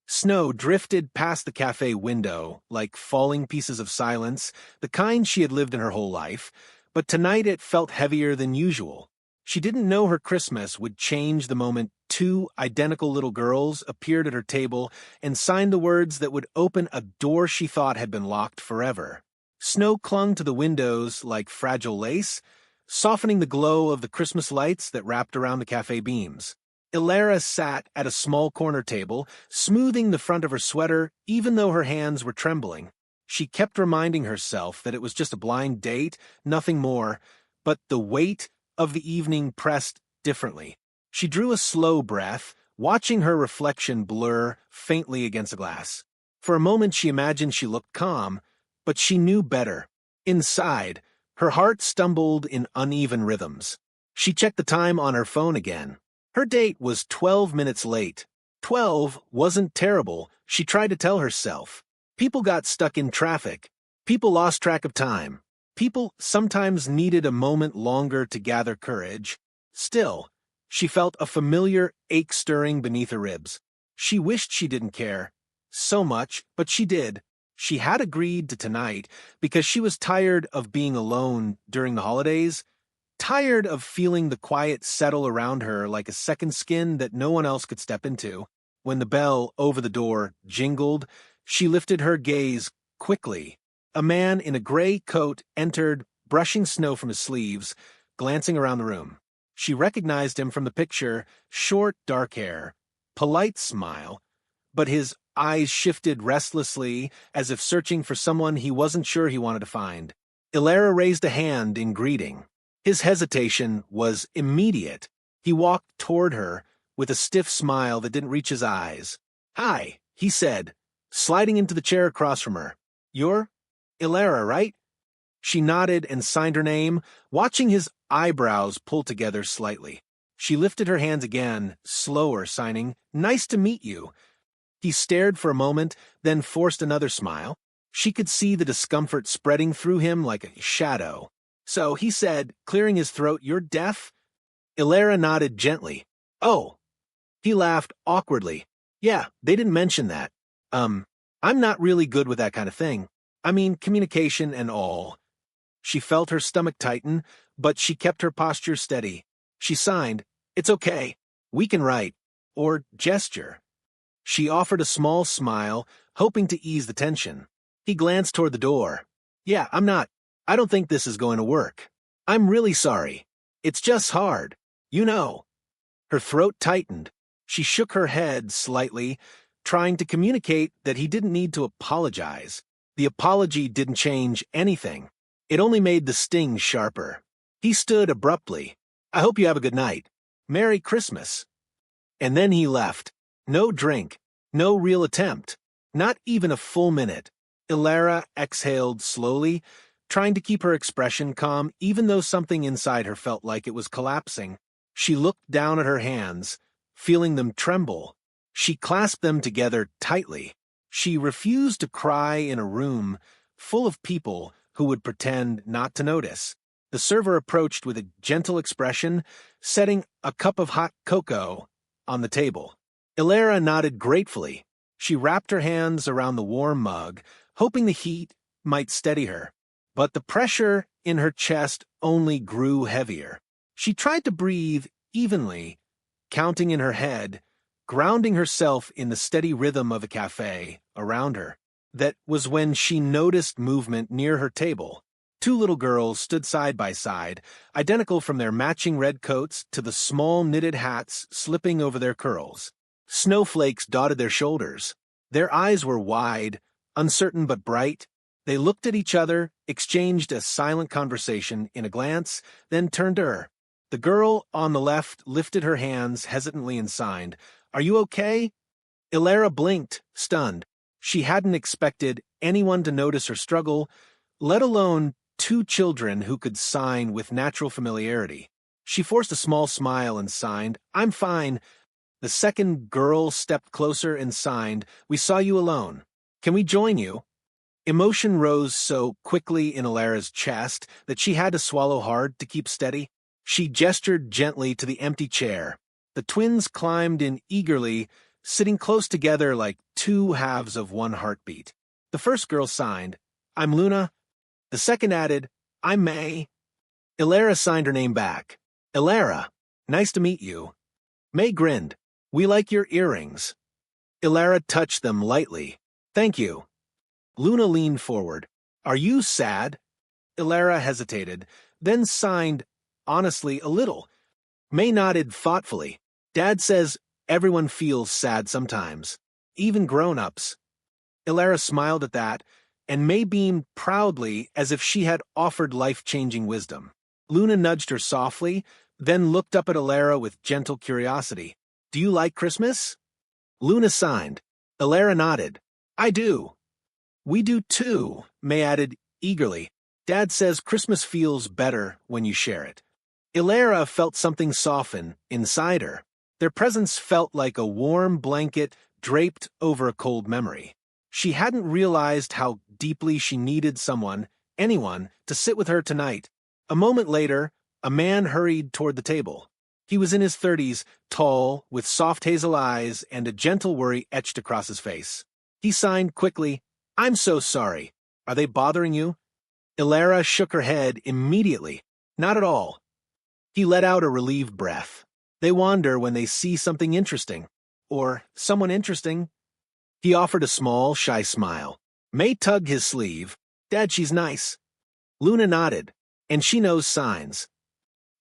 Snow drifted past the cafe window like falling pieces of silence, the kind she had lived in her whole life, but tonight it felt heavier than usual. She didn't know her Christmas would change the moment two identical little girls appeared at her table and signed the words that would open a door she thought had been locked forever. Snow clung to the windows like fragile lace, softening the glow of the Christmas lights that wrapped around the cafe beams. Elara sat at a small corner table, smoothing the front of her sweater even though her hands were trembling. She kept reminding herself that it was just a blind date, nothing more, but the weight of the evening pressed differently. She drew a slow breath, watching her reflection blur faintly against the glass. For a moment she imagined she looked calm, but she knew better. Inside, her heart stumbled in uneven rhythms. She checked the time on her phone again. Her date was 12 minutes late. 12 wasn't terrible, she tried to tell herself. People got stuck in traffic. People lost track of time. People sometimes needed a moment longer to gather courage. Still, she felt a familiar ache stirring beneath her ribs. She wished she didn't care so much, but she did. She had agreed to tonight because she was tired of being alone during the holidays, tired of feeling the quiet settle around her like a second skin that no one else could step into. When the bell over the door jingled, she lifted her gaze quickly. A man in a gray coat entered, brushing snow from his sleeves, glancing around the room. She recognized him from the picture, short, dark hair, polite smile, but his eyes shifted restlessly as if searching for someone he wasn't sure he wanted to find. Elara raised a hand in greeting. His hesitation was immediate. He walked toward her with a stiff smile that didn't reach his eyes. "Hi," he said, sliding into the chair across from her. "You're Elara, right?" She nodded and signed her name, watching his eyebrows pull together slightly. She lifted her hands again, slower, signing, "Nice to meet you." He stared for a moment, then forced another smile. She could see the discomfort spreading through him like a shadow. "So," he said, clearing his throat, "you're deaf?" Elara nodded gently. "Oh." He laughed awkwardly. "Yeah, they didn't mention that. I'm not really good with that kind of thing. I mean, communication and all." She felt her stomach tighten, but she kept her posture steady. She signed, "It's okay. We can write. Or gesture." She offered a small smile, hoping to ease the tension. He glanced toward the door. "Yeah, I don't think this is going to work. I'm really sorry. It's just hard. You know." Her throat tightened. She shook her head slightly, trying to communicate that he didn't need to apologize. The apology didn't change anything. It only made the sting sharper. He stood abruptly. "I hope you have a good night. Merry Christmas." And then he left. No drink, no real attempt, not even a full minute. Elara exhaled slowly, trying to keep her expression calm even though something inside her felt like it was collapsing. She looked down at her hands, feeling them tremble. She clasped them together tightly. She refused to cry in a room full of people who would pretend not to notice. The server approached with a gentle expression, setting a cup of hot cocoa on the table. Elara nodded gratefully. She wrapped her hands around the warm mug, hoping the heat might steady her. But the pressure in her chest only grew heavier. She tried to breathe evenly, counting in her head, grounding herself in the steady rhythm of the cafe around her. That was when she noticed movement near her table. Two little girls stood side by side, identical from their matching red coats to the small knitted hats slipping over their curls. Snowflakes dotted their shoulders. Their eyes were wide, uncertain but bright. They looked at each other, exchanged a silent conversation in a glance, then turned to her. The girl on the left lifted her hands hesitantly and signed, "Are you okay?" Elara blinked, stunned. She hadn't expected anyone to notice her struggle, let alone two children who could sign with natural familiarity. She forced a small smile and signed, "I'm fine." The second girl stepped closer and signed, "We saw you alone. Can we join you?" Emotion rose so quickly in Elara's chest that she had to swallow hard to keep steady. She gestured gently to the empty chair. The twins climbed in eagerly, sitting close together like two halves of one heartbeat. The first girl signed, "I'm Luna." The second added, "I'm May." Elara signed her name back. "Elara, nice to meet you." May grinned. "We like your earrings." Elara touched them lightly. "Thank you." Luna leaned forward. "Are you sad?" Elara hesitated, then signed, honestly, a little. May nodded thoughtfully. "Dad says everyone feels sad sometimes, even grown-ups." Elara smiled at that, and May beamed proudly as if she had offered life-changing wisdom. Luna nudged her softly, then looked up at Elara with gentle curiosity. "Do you like Christmas?" Luna signed. Elara nodded. "I do." "We do too," May added eagerly. "Dad says Christmas feels better when you share it." Elara felt something soften inside her. Their presence felt like a warm blanket draped over a cold memory. She hadn't realized how deeply she needed someone, anyone, to sit with her tonight. A moment later, a man hurried toward the table. He was in his 30s, tall, with soft hazel eyes and a gentle worry etched across his face. He signed quickly, "I'm so sorry. Are they bothering you?" Elara shook her head immediately. "Not at all." He let out a relieved breath. They wander when they see something interesting. Or someone interesting. He offered a small, shy smile. May tugged his sleeve. "Dad, she's nice." Luna nodded. "And she knows signs."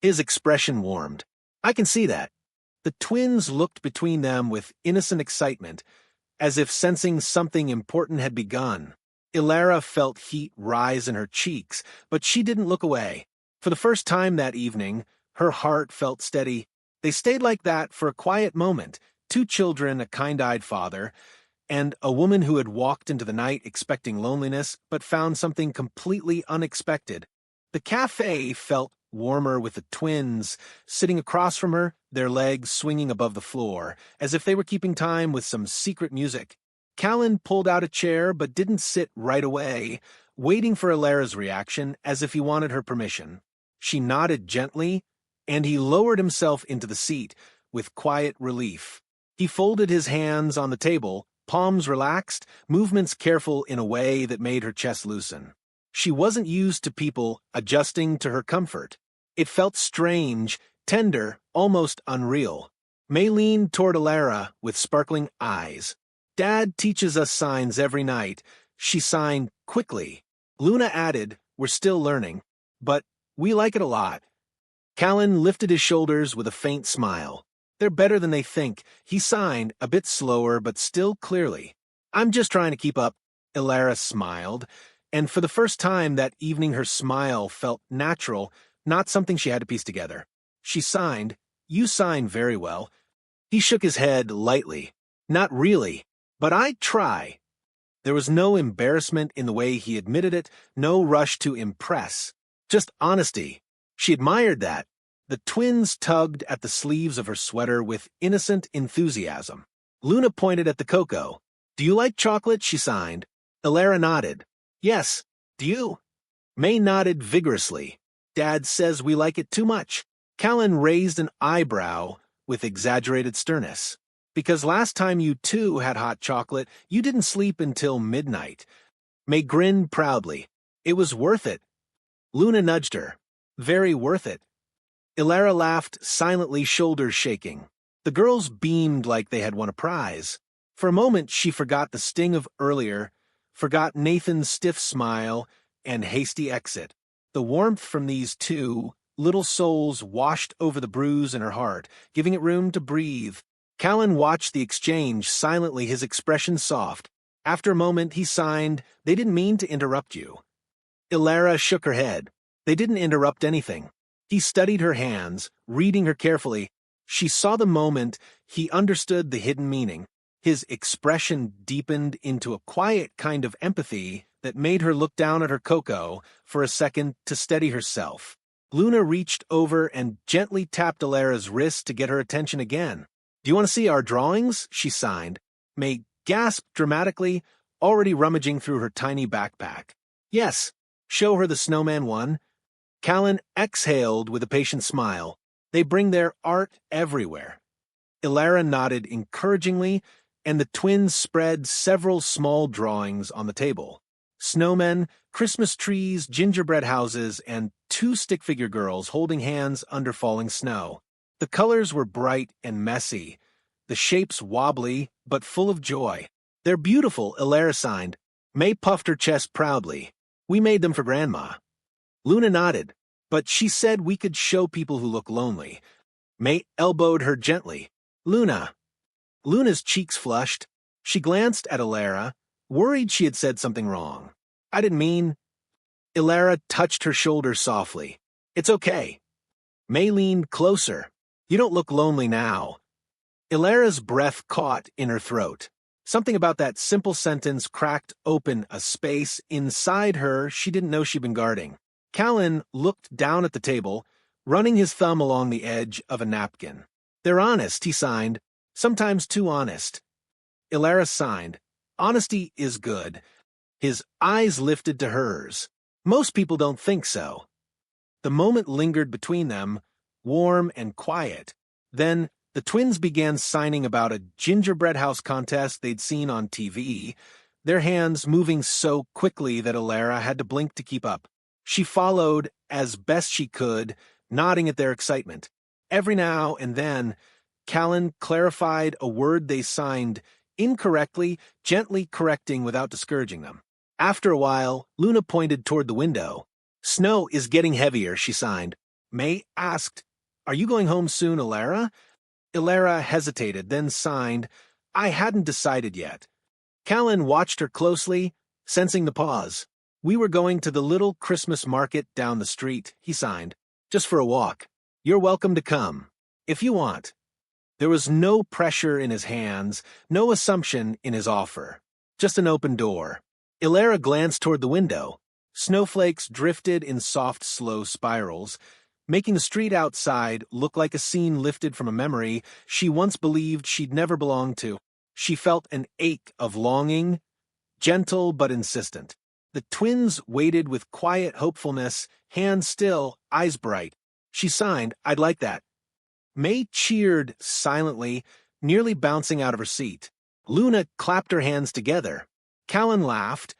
His expression warmed. "I can see that." The twins looked between them with innocent excitement, as if sensing something important had begun. Elara felt heat rise in her cheeks, but she didn't look away. For the first time that evening, her heart felt steady. They stayed like that for a quiet moment, two children, a kind-eyed father, and a woman who had walked into the night expecting loneliness but found something completely unexpected. The café felt warmer with the twins sitting across from her, their legs swinging above the floor, as if they were keeping time with some secret music. Callan pulled out a chair but didn't sit right away, waiting for Elara's reaction as if he wanted her permission. She nodded gently, and he lowered himself into the seat with quiet relief. He folded his hands on the table, palms relaxed, movements careful in a way that made her chest loosen. She wasn't used to people adjusting to her comfort. It felt strange, tender, almost unreal. May leaned toward Elara with sparkling eyes. "Dad teaches us signs every night." She signed quickly. Luna added, "We're still learning, but we like it a lot." Callan lifted his shoulders with a faint smile. "They're better than they think." He signed, a bit slower but still clearly. "I'm just trying to keep up." Elara smiled, and for the first time that evening her smile felt natural, not something she had to piece together. She signed, "You sign very well." He shook his head lightly. "Not really, but I try." There was no embarrassment in the way he admitted it, no rush to impress. Just honesty. She admired that. The twins tugged at the sleeves of her sweater with innocent enthusiasm. Luna pointed at the cocoa. "Do you like chocolate?" she signed. Elara nodded. "Yes. Do you?" May nodded vigorously. "Dad says we like it too much." Callan raised an eyebrow with exaggerated sternness. "Because last time you two had hot chocolate, you didn't sleep until midnight." May grinned proudly. "It was worth it." Luna nudged her. "Very worth it." Elara laughed silently, shoulders shaking. The girls beamed like they had won a prize. For a moment she forgot the sting of earlier, forgot Nathan's stiff smile and hasty exit. The warmth from these two little souls washed over the bruise in her heart, giving it room to breathe. Callan watched the exchange silently, his expression soft. After a moment he signed, "They didn't mean to interrupt you." Elara shook her head. "They didn't interrupt anything." He studied her hands, reading her carefully. She saw the moment, he understood the hidden meaning. His expression deepened into a quiet kind of empathy that made her look down at her cocoa for a second to steady herself. Luna reached over and gently tapped Elara's wrist to get her attention again. "Do you want to see our drawings?" she signed. May gasped dramatically, already rummaging through her tiny backpack. "Yes, show her the snowman one." Callan exhaled with a patient smile. "They bring their art everywhere." Elara nodded encouragingly, and the twins spread several small drawings on the table. Snowmen, Christmas trees, gingerbread houses, and two stick-figure girls holding hands under falling snow. The colors were bright and messy, the shapes wobbly but full of joy. "They're beautiful," Elara signed. May puffed her chest proudly. "We made them for Grandma." Luna nodded, but she said we could show people who look lonely. May elbowed her gently. "Luna." Luna's cheeks flushed. She glanced at Elara, worried she had said something wrong. "I didn't mean—" Elara touched her shoulder softly. "It's okay." May leaned closer. "You don't look lonely now." Elara's breath caught in her throat. Something about that simple sentence cracked open a space inside her she didn't know she'd been guarding. Callan looked down at the table, running his thumb along the edge of a napkin. "They're honest," he signed. "Sometimes too honest." Elara signed. "Honesty is good." His eyes lifted to hers. "Most people don't think so." The moment lingered between them, warm and quiet. Then the twins began signing about a gingerbread house contest they'd seen on TV, their hands moving so quickly that Elara had to blink to keep up. She followed as best she could, nodding at their excitement. Every now and then, Callan clarified a word they signed incorrectly, gently correcting without discouraging them. After a while, Luna pointed toward the window. "Snow is getting heavier," she signed. May asked, "Are you going home soon, Elara?" Elara hesitated, then signed, "I hadn't decided yet." Callan watched her closely, sensing the pause. "We were going to the little Christmas market down the street," he signed, "just for a walk. You're welcome to come, if you want." There was no pressure in his hands, no assumption in his offer. Just an open door. Elara glanced toward the window. Snowflakes drifted in soft, slow spirals, making the street outside look like a scene lifted from a memory she once believed she'd never belonged to. She felt an ache of longing, gentle but insistent. The twins waited with quiet hopefulness, hands still, eyes bright. She signed, "I'd like that." May cheered silently, nearly bouncing out of her seat. Luna clapped her hands together. Callan laughed,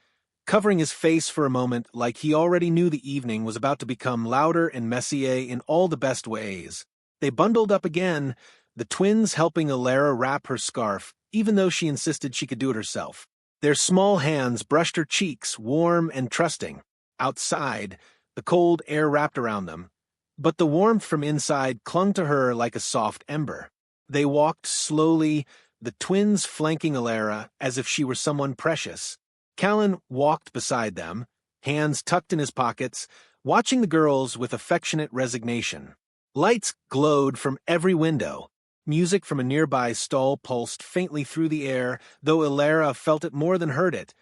covering his face for a moment like he already knew the evening was about to become louder and messier in all the best ways. They bundled up again, the twins helping Elara wrap her scarf, even though she insisted she could do it herself. Their small hands brushed her cheeks, warm and trusting. Outside, the cold air wrapped around them, but the warmth from inside clung to her like a soft ember. They walked slowly, the twins flanking Elara as if she were someone precious. Callan walked beside them, hands tucked in his pockets, watching the girls with affectionate resignation. Lights glowed from every window. Music from a nearby stall pulsed faintly through the air, though Elara felt it more than heard it,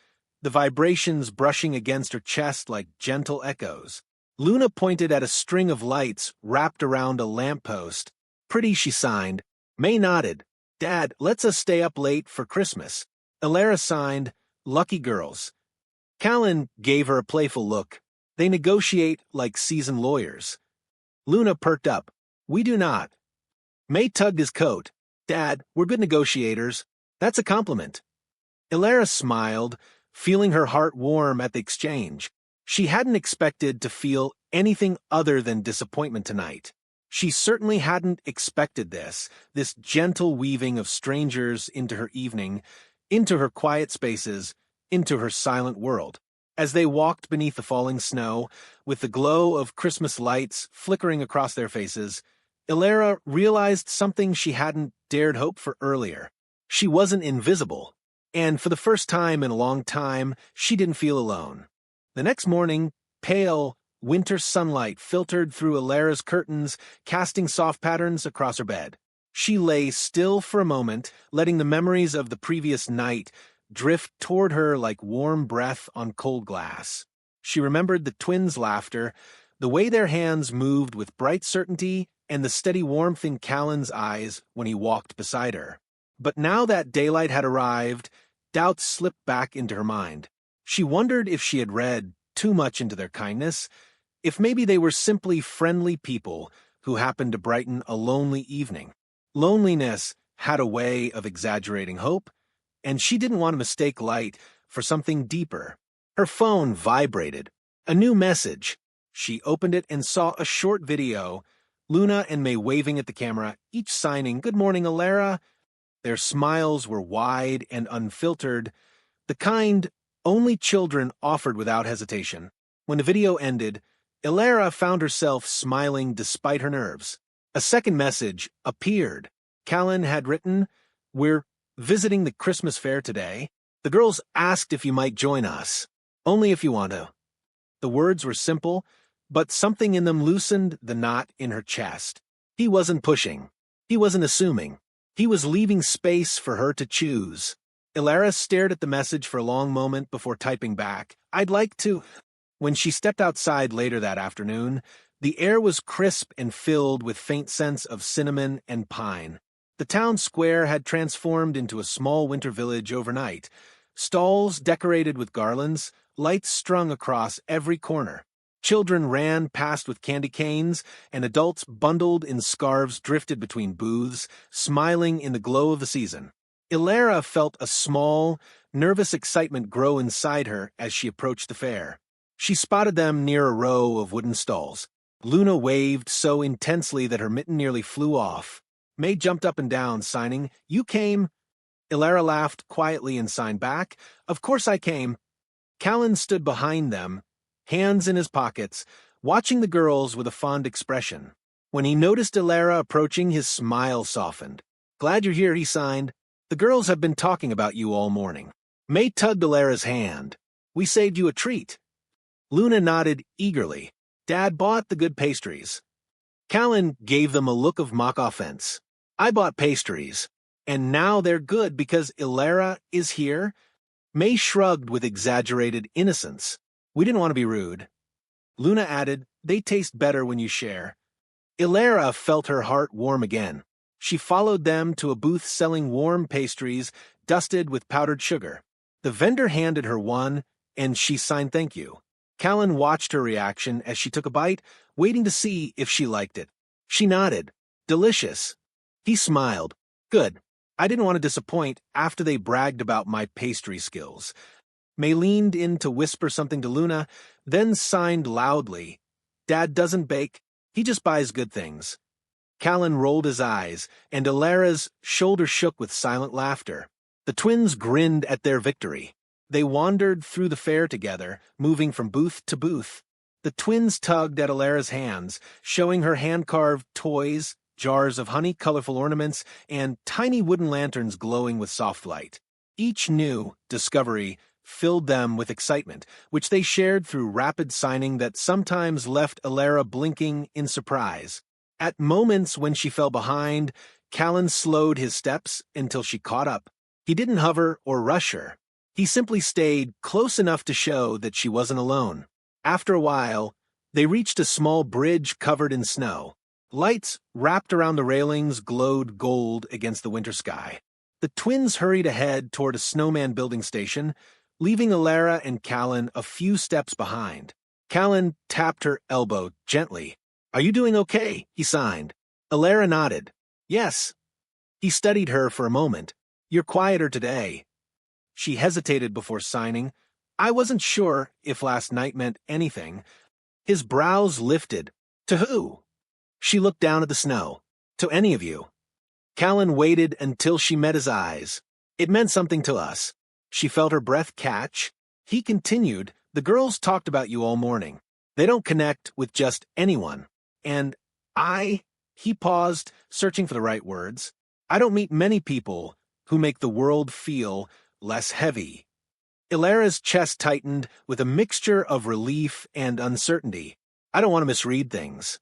the vibrations brushing against her chest like gentle echoes. Luna pointed at a string of lights wrapped around a lamppost. "Pretty," she signed. May nodded. "Dad, let's us stay up late for Christmas." Elara signed, "Lucky girls." Callan gave her a playful look. "They negotiate like seasoned lawyers." Luna perked up. "We do not." May tugged his coat. "Dad, we're good negotiators. That's a compliment." Elara smiled, feeling her heart warm at the exchange. She hadn't expected to feel anything other than disappointment tonight. She certainly hadn't expected this gentle weaving of strangers into her evening, into her quiet spaces, into her silent world. As they walked beneath the falling snow, with the glow of Christmas lights flickering across their faces, Elara realized something she hadn't dared hope for earlier. She wasn't invisible, and for the first time in a long time, she didn't feel alone. The next morning, pale, winter sunlight filtered through Elara's curtains, casting soft patterns across her bed. She lay still for a moment, letting the memories of the previous night drift toward her like warm breath on cold glass. She remembered the twins' laughter, the way their hands moved with bright certainty, and the steady warmth in Callan's eyes when he walked beside her. But now that daylight had arrived, doubts slipped back into her mind. She wondered if she had read too much into their kindness, if maybe they were simply friendly people who happened to brighten a lonely evening. Loneliness had a way of exaggerating hope, and she didn't want to mistake light for something deeper. Her phone vibrated. A new message. She opened it and saw a short video, Luna and May waving at the camera, each signing, "Good morning, Elara." Their smiles were wide and unfiltered, the kind only children offered without hesitation. When the video ended, Elara found herself smiling despite her nerves. A second message appeared. Callan had written, "We're visiting the Christmas fair today. The girls asked if you might join us. Only if you want to." The words were simple, but something in them loosened the knot in her chest. He wasn't pushing. He wasn't assuming. He was leaving space for her to choose. Elara stared at the message for a long moment before typing back, "I'd like to." When she stepped outside later that afternoon, the air was crisp and filled with faint scents of cinnamon and pine. The town square had transformed into a small winter village overnight. Stalls decorated with garlands, lights strung across every corner. Children ran past with candy canes, and adults bundled in scarves drifted between booths, smiling in the glow of the season. Elara felt a small, nervous excitement grow inside her as she approached the fair. She spotted them near a row of wooden stalls. Luna waved so intensely that her mitten nearly flew off. May jumped up and down, signing, "You came." Elara laughed quietly and signed back, "Of course I came." Callan stood behind them, hands in his pockets, watching the girls with a fond expression. When he noticed Elara approaching, his smile softened. "Glad you're here," he signed. "The girls have been talking about you all morning." May tugged Elara's hand. "We saved you a treat." Luna nodded eagerly. "Dad bought the good pastries." Callan gave them a look of mock offense. "I bought pastries, and now they're good because Elara is here?" May shrugged with exaggerated innocence. "We didn't want to be rude." Luna added, "They taste better when you share." Elara felt her heart warm again. She followed them to a booth selling warm pastries dusted with powdered sugar. The vendor handed her one, and she signed thank you. Callan watched her reaction as she took a bite, waiting to see if she liked it. She nodded. "Delicious." He smiled. "Good. I didn't want to disappoint after they bragged about my pastry skills." May leaned in to whisper something to Luna, then signed loudly, "Dad doesn't bake. He just buys good things." Callan rolled his eyes, and Elara's shoulder shook with silent laughter. The twins grinned at their victory. They wandered through the fair together, moving from booth to booth. The twins tugged at Elara's hands, showing her hand-carved toys, jars of honey, colorful ornaments, and tiny wooden lanterns glowing with soft light. Each new discovery filled them with excitement, which they shared through rapid signing that sometimes left Elara blinking in surprise. At moments when she fell behind, Callan slowed his steps until she caught up. He didn't hover or rush her. He simply stayed close enough to show that she wasn't alone. After a while, they reached a small bridge covered in snow. Lights wrapped around the railings glowed gold against the winter sky. The twins hurried ahead toward a snowman building station, leaving Elara and Callan a few steps behind. Callan tapped her elbow gently. "Are you doing okay?" he signed. Elara nodded. "Yes." He studied her for a moment. "You're quieter today." She hesitated before signing. "I wasn't sure if last night meant anything." His brows lifted. "To who?" She looked down at the snow. "To any of you." Callan waited until she met his eyes. "It meant something to us." She felt her breath catch. He continued, "The girls talked about you all morning. They don't connect with just anyone. And he paused, searching for the right words. "I don't meet many people who make the world feel less heavy." Elara's chest tightened with a mixture of relief and uncertainty. "I don't want to misread things."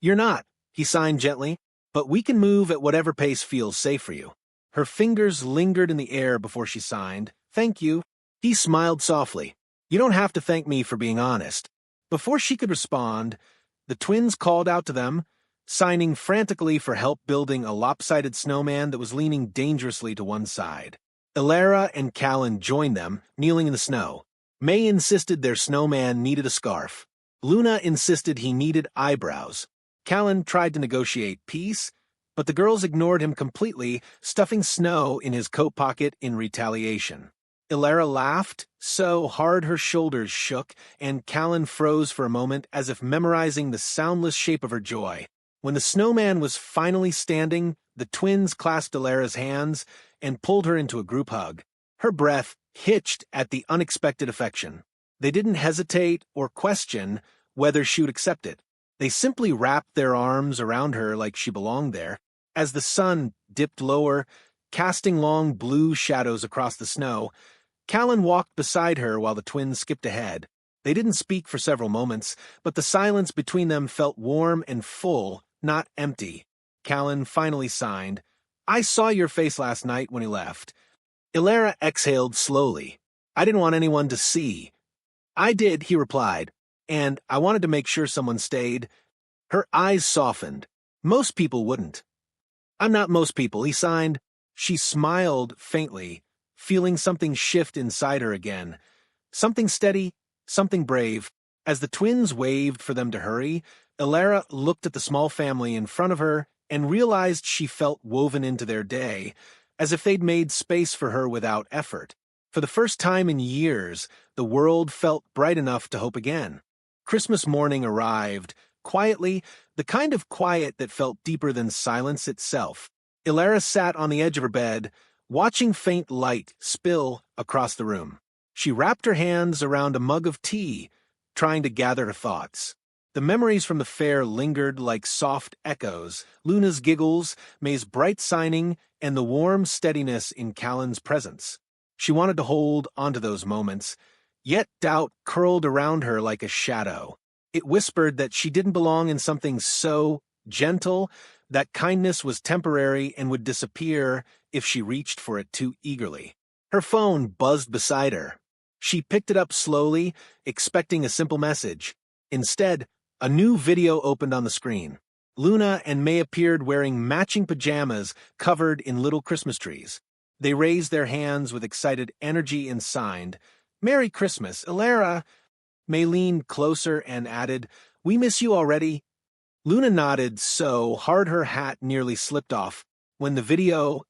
"You're not," he signed gently, "but we can move at whatever pace feels safe for you." Her fingers lingered in the air before she signed, "Thank you." He smiled softly. "You don't have to thank me for being honest." Before she could respond, the twins called out to them, signing frantically for help building a lopsided snowman that was leaning dangerously to one side. Elara and Callan joined them, kneeling in the snow. May insisted their snowman needed a scarf. Luna insisted he needed eyebrows. Callan tried to negotiate peace, but the girls ignored him completely, stuffing snow in his coat pocket in retaliation. Elara laughed so hard her shoulders shook, and Callan froze for a moment as if memorizing the soundless shape of her joy. When the snowman was finally standing, the twins clasped Elara's hands and pulled her into a group hug. Her breath hitched at the unexpected affection. They didn't hesitate or question whether she would accept it. They simply wrapped their arms around her like she belonged there. As the sun dipped lower, casting long blue shadows across the snow, Callan walked beside her while the twins skipped ahead. They didn't speak for several moments, but the silence between them felt warm and full, not empty. Callan finally signed, "I saw your face last night when he left." Elara exhaled slowly. "I didn't want anyone to see." "I did," he replied, "and I wanted to make sure someone stayed." Her eyes softened. "Most people wouldn't." "I'm not most people," he signed. She smiled faintly, feeling something shift inside her again. Something steady, something brave. As the twins waved for them to hurry, Elara looked at the small family in front of her and realized she felt woven into their day, as if they'd made space for her without effort. For the first time in years, the world felt bright enough to hope again. Christmas morning arrived, quietly, the kind of quiet that felt deeper than silence itself. Elara sat on the edge of her bed, watching faint light spill across the room. She wrapped her hands around a mug of tea, trying to gather her thoughts. The memories from the fair lingered like soft echoes, Luna's giggles, May's bright signing, and the warm steadiness in Callan's presence. She wanted to hold onto those moments, yet doubt curled around her like a shadow. It whispered that she didn't belong in something so gentle, that kindness was temporary and would disappear if she reached for it too eagerly. Her phone buzzed beside her. She picked it up slowly, expecting a simple message. Instead, a new video opened on the screen. Luna and May appeared wearing matching pajamas covered in little Christmas trees. They raised their hands with excited energy and signed, "Merry Christmas, Elara." May leaned closer and added, "We miss you already." Luna nodded so hard her hat nearly slipped off. When the video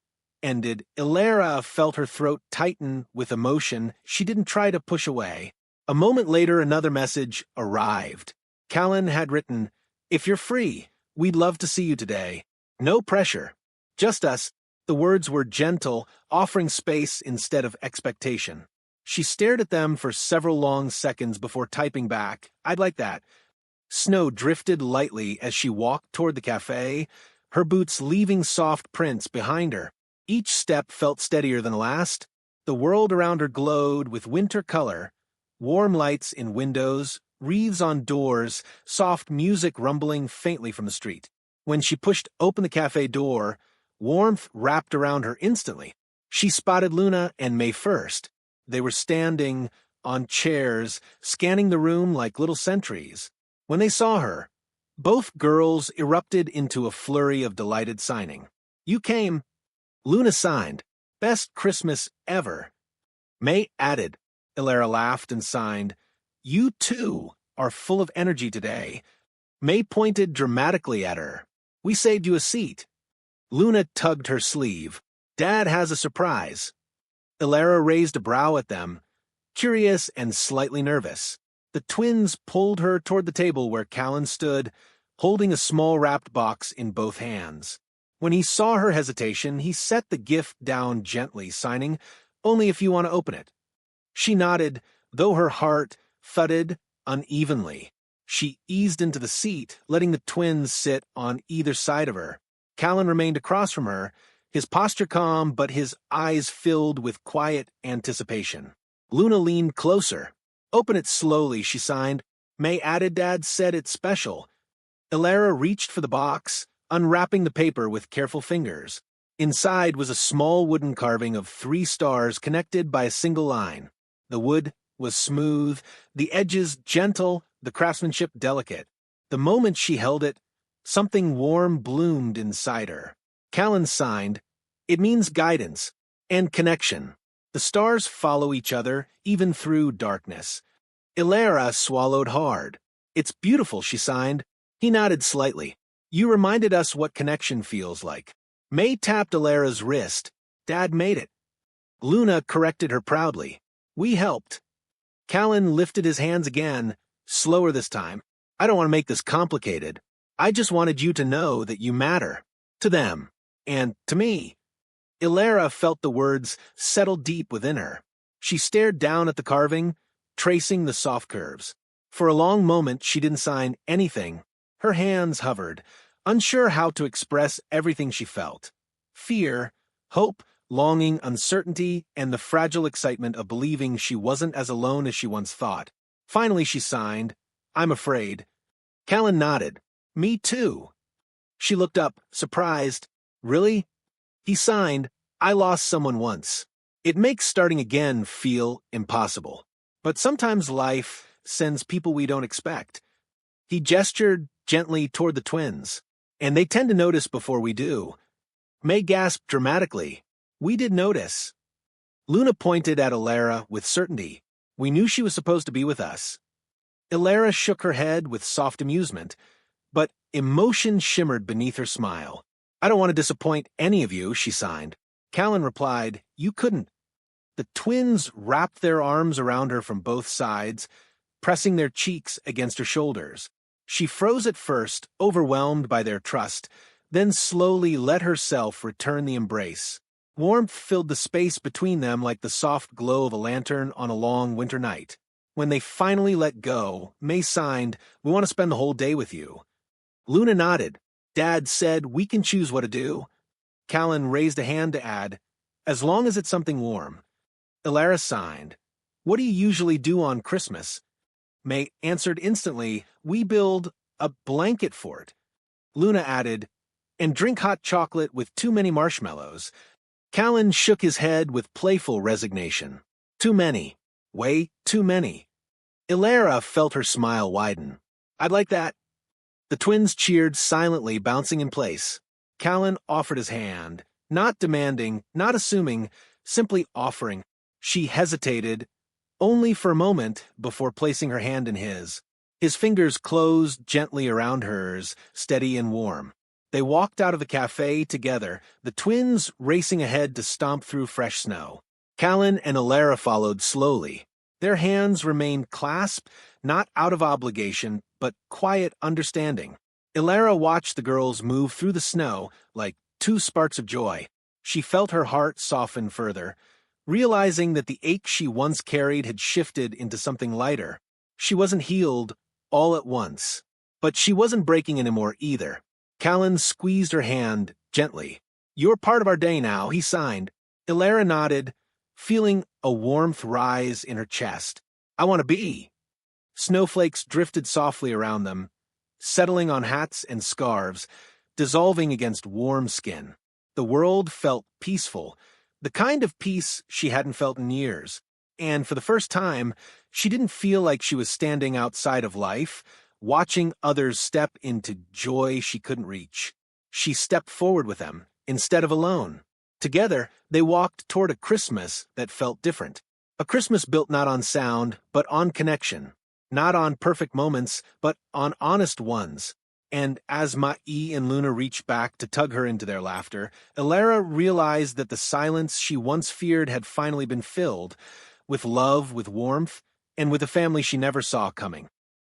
ended, Elara felt her throat tighten with emotion she didn't try to push away. A moment later, another message arrived. Callan had written, "If you're free, we'd love to see you today. No pressure. Just us." The words were gentle, offering space instead of expectation. She stared at them for several long seconds before typing back, "I'd like that." Snow drifted lightly as she walked toward the café, her boots leaving soft prints behind her. Each step felt steadier than the last. The world around her glowed with winter color, warm lights in windows, wreaths on doors, soft music rumbling faintly from the street. When she pushed open the cafe door, warmth wrapped around her instantly. She spotted Luna and May first. They were standing on chairs, scanning the room like little sentries. When they saw her, both girls erupted into a flurry of delighted signing. "You came." Luna signed, "Best Christmas ever." May added. Elara laughed and signed, "You too are full of energy today." May pointed dramatically at her. "We saved you a seat." Luna tugged her sleeve. "Dad has a surprise." Elara raised a brow at them, curious and slightly nervous. The twins pulled her toward the table where Callan stood, holding a small wrapped box in both hands. When he saw her hesitation, he set the gift down gently, signing, "Only if you want to open it." She nodded, though her heart thudded unevenly. She eased into the seat, letting the twins sit on either side of her. Callan remained across from her, his posture calm but his eyes filled with quiet anticipation. Luna leaned closer. "Open it slowly," she signed. May added, "Dad said it's special." Elara reached for the box, unwrapping the paper with careful fingers. Inside was a small wooden carving of 3 stars connected by a single line. The wood was smooth, the edges gentle, the craftsmanship delicate. The moment she held it, something warm bloomed inside her. Callan signed, "It means guidance and connection. The stars follow each other, even through darkness." Elara swallowed hard. "It's beautiful," she signed. He nodded slightly. You reminded us what connection feels like. May tapped Elara's wrist. Dad made it. Luna corrected her proudly. We helped. Callan lifted his hands again, slower this time. I don't want to make this complicated. I just wanted you to know that you matter. To them. And to me. Elara felt the words settle deep within her. She stared down at the carving, tracing the soft curves. For a long moment she didn't sign anything. Her hands hovered, unsure how to express everything she felt. Fear, hope, longing, uncertainty, and the fragile excitement of believing she wasn't as alone as she once thought. Finally she signed, I'm afraid. Callan nodded. Me too. She looked up, surprised. Really? He signed, I lost someone once. It makes starting again feel impossible. But sometimes life sends people we don't expect. He gestured gently toward the twins, and they tend to notice before we do. May gasped dramatically. We did notice. Luna pointed at Elara with certainty. We knew she was supposed to be with us. Elara shook her head with soft amusement, but emotion shimmered beneath her smile. I don't want to disappoint any of you, she signed. Callan replied, You couldn't. The twins wrapped their arms around her from both sides, pressing their cheeks against her shoulders. She froze at first, overwhelmed by their trust, then slowly let herself return the embrace. Warmth filled the space between them like the soft glow of a lantern on a long winter night. When they finally let go, May signed, We want to spend the whole day with you. Luna nodded. Dad said, We can choose what to do. Callan raised a hand to add, As long as it's something warm. Elara signed. What do you usually do on Christmas? May answered instantly, We build a blanket fort. Luna added, And drink hot chocolate with too many marshmallows. Callan shook his head with playful resignation. Too many. Way too many. Elara felt her smile widen. I'd like that. The twins cheered silently, bouncing in place. Callan offered his hand, not demanding, not assuming, simply offering. She hesitated, only for a moment, before placing her hand in his. His fingers closed gently around hers, steady and warm. They walked out of the café together, the twins racing ahead to stomp through fresh snow. Callan and Elara followed slowly. Their hands remained clasped, not out of obligation, but quiet understanding. Elara watched the girls move through the snow like two sparks of joy. She felt her heart soften further, realizing that the ache she once carried had shifted into something lighter. She wasn't healed all at once, but she wasn't breaking anymore either. Callan squeezed her hand gently. You're part of our day now, he signed. Elara nodded, feeling a warmth rise in her chest. I want to be. Snowflakes drifted softly around them, settling on hats and scarves, dissolving against warm skin. The world felt peaceful, the kind of peace she hadn't felt in years. And for the first time, she didn't feel like she was standing outside of life, watching others step into joy she couldn't reach. She stepped forward with them, instead of alone. Together, they walked toward a Christmas that felt different. A Christmas built not on sound, but on connection. Not on perfect moments, but on honest ones. And as Mai and Luna reached back to tug her into their laughter, Elara realized that the silence she once feared had finally been filled, with love, with warmth, and with a family she never saw coming.